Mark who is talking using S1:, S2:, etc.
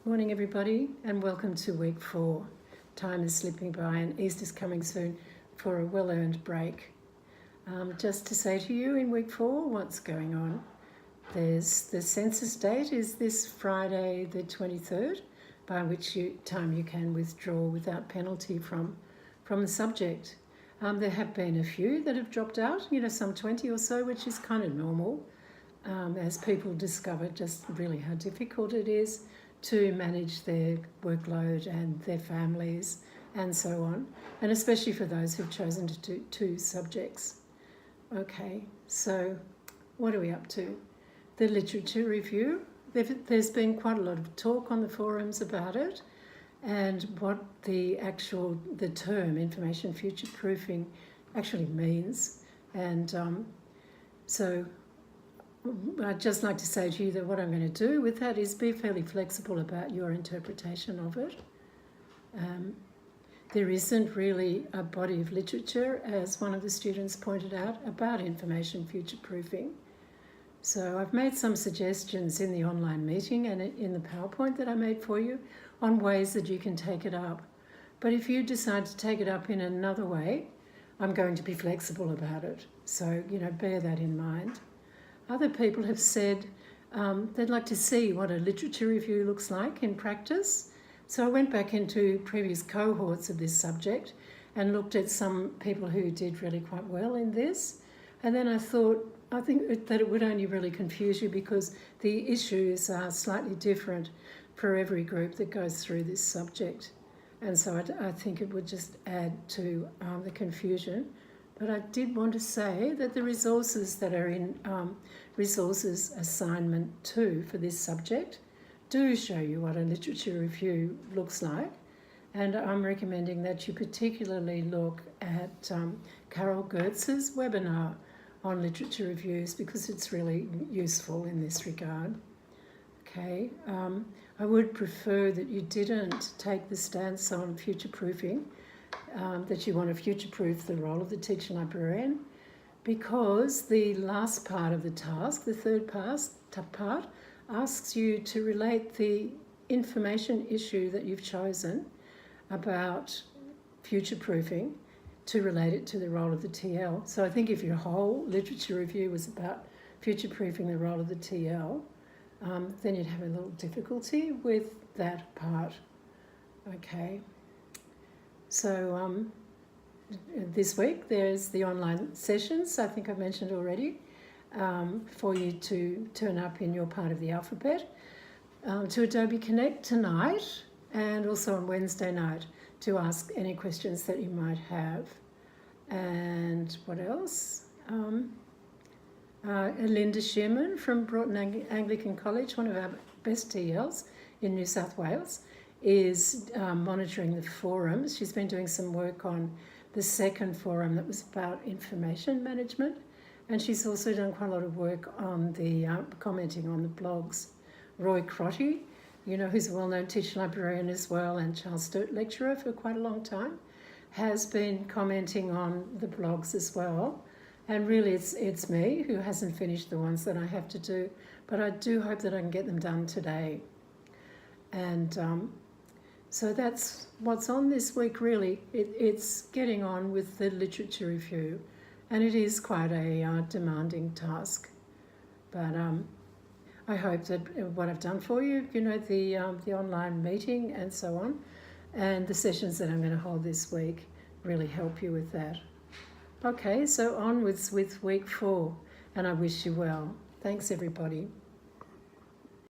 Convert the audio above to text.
S1: Morning everybody, and welcome to week 4. Time is slipping by and Easter's coming soon for a well-earned break. Just to say to you in week 4 what's going on. There's the census date is this Friday the 23rd, by which time you can withdraw without penalty from the subject. There have been a few that have dropped out, some 20 or so, which is kind of normal, as people discover just really how difficult it is to manage their workload and their families and so on, and especially for those who've chosen to do 2 subjects. Okay, so what are we up to? The literature review. There's been quite a lot of talk on the forums about it and what the term information future proofing actually means. And so I'd just like to say to you that what I'm going to do with that is be fairly flexible about your interpretation of it. There isn't really a body of literature, as one of the students pointed out, about information future proofing. So I've made some suggestions in the online meeting and in the PowerPoint that I made for you on ways that you can take it up. But if you decide to take it up in another way, I'm going to be flexible about it. So, bear that in mind. Other people have said they'd like to see what a literature review looks like in practice. So I went back into previous cohorts of this subject and looked at some people who did really quite well in this. And then I think that it would only really confuse you because the issues are slightly different for every group that goes through this subject. And so I think it would just add to the confusion. But I did want to say that the resources that are in Resources Assignment 2 for this subject do show you what a literature review looks like. And I'm recommending that you particularly look at Carol Gertz's webinar on literature reviews because it's really useful in this regard. Okay, I would prefer that you didn't take the stance on future proofing, that you want to future-proof the role of the teacher librarian, because the last part of the task, the third part, asks you to relate the information issue that you've chosen about future-proofing to relate it to the role of the TL. So I think if your whole literature review was about future-proofing the role of the TL, then you'd have a little difficulty with that part. Okay. So this week there's the online sessions, I think I've mentioned already, for you to turn up in your part of the alphabet, to Adobe Connect tonight and also on Wednesday night to ask any questions that you might have. And what else? Linda Shearman from Broughton Anglican College, one of our best TLs in New South Wales, is monitoring the forums. She's been doing some work on the second forum that was about information management, and she's also done quite a lot of work on the commenting on the blogs. Roy Crotty, who's a well-known teacher librarian as well and Charles Sturt lecturer for quite a long time, has been commenting on the blogs as well. And really it's me who hasn't finished the ones that I have to do, but I do hope that I can get them done today. And so that's what's on this week, really. It's getting on with the literature review, and it is quite a demanding task. But I hope that what I've done for you, the online meeting and so on, and the sessions that I'm going to hold this week really help you with that. Okay, so onwards with week 4, and I wish you well. Thanks, everybody.